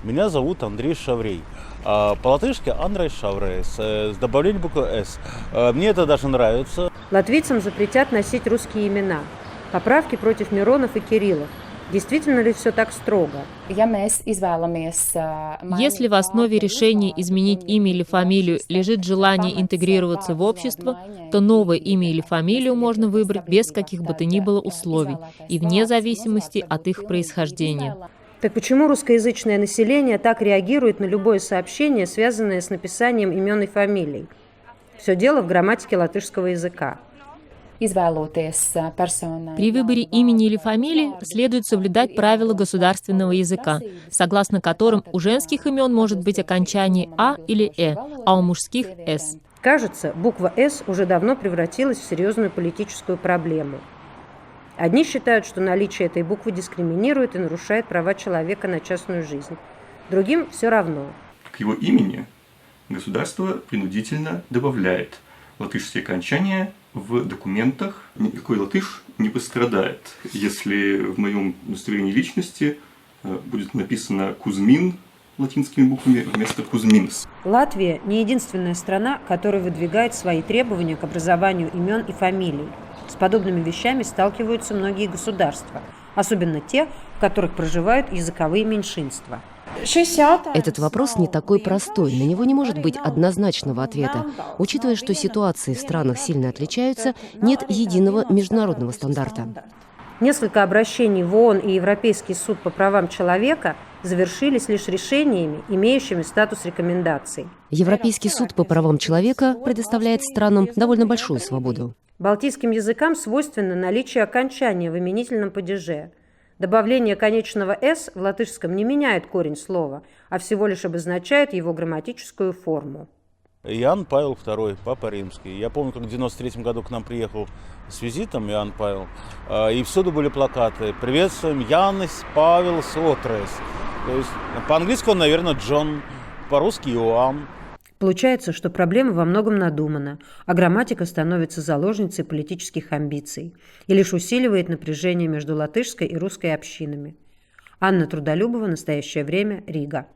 Меня зовут Андрей Шаврей. По-латышски Андрей Шаврей с добавлением буквы «С». Мне это даже нравится. Латвийцам запретят носить русские имена. Поправки против Миронов и Кириллов. Действительно ли все так строго? Если в основе решения изменить имя или фамилию лежит желание интегрироваться в общество, то новое имя или фамилию можно выбрать без каких бы то ни было условий и вне зависимости от их происхождения. Так почему русскоязычное население так реагирует на любое сообщение, связанное с написанием имен и фамилий? Все дело в грамматике латышского языка. При выборе имени или фамилии следует соблюдать правила государственного языка, согласно которым у женских имен может быть окончание «а» или «э», а у мужских «с». Кажется, буква «С» уже давно превратилась в серьезную политическую проблему. Одни считают, что наличие этой буквы дискриминирует и нарушает права человека на частную жизнь. Другим все равно. К его имени государство принудительно добавляет латышские окончания в документах. Никакой латыш не пострадает, если в моем удостоверении личности будет написано «Кузьмин» латинскими буквами вместо «Кузьминс». Латвия не единственная страна, которая выдвигает свои требования к образованию имен и фамилий. С подобными вещами сталкиваются многие государства, особенно те, в которых проживают языковые меньшинства. Этот вопрос не такой простой, на него не может быть однозначного ответа. Учитывая, что ситуации в странах сильно отличаются, нет единого международного стандарта. Несколько обращений в ООН и Европейский суд по правам человека завершились лишь решениями, имеющими статус рекомендаций. Европейский суд по правам человека предоставляет странам довольно большую свободу. Балтийским языкам свойственно наличие окончания в именительном падеже. Добавление конечного «с» в латышском не меняет корень слова, а всего лишь обозначает его грамматическую форму. Иоанн Павел II, Папа Римский. Я помню, как в 93 году к нам приехал с визитом Иоанн Павел, и всюду были плакаты «Приветствуем Янис Павел Сотрес». То есть по-английски он, наверное, Джон, по-русски Иоанн. Получается, что проблема во многом надумана, а грамматика становится заложницей политических амбиций и лишь усиливает напряжение между латышской и русской общинами. Анна Трудолюбова, «Настоящее время», Рига.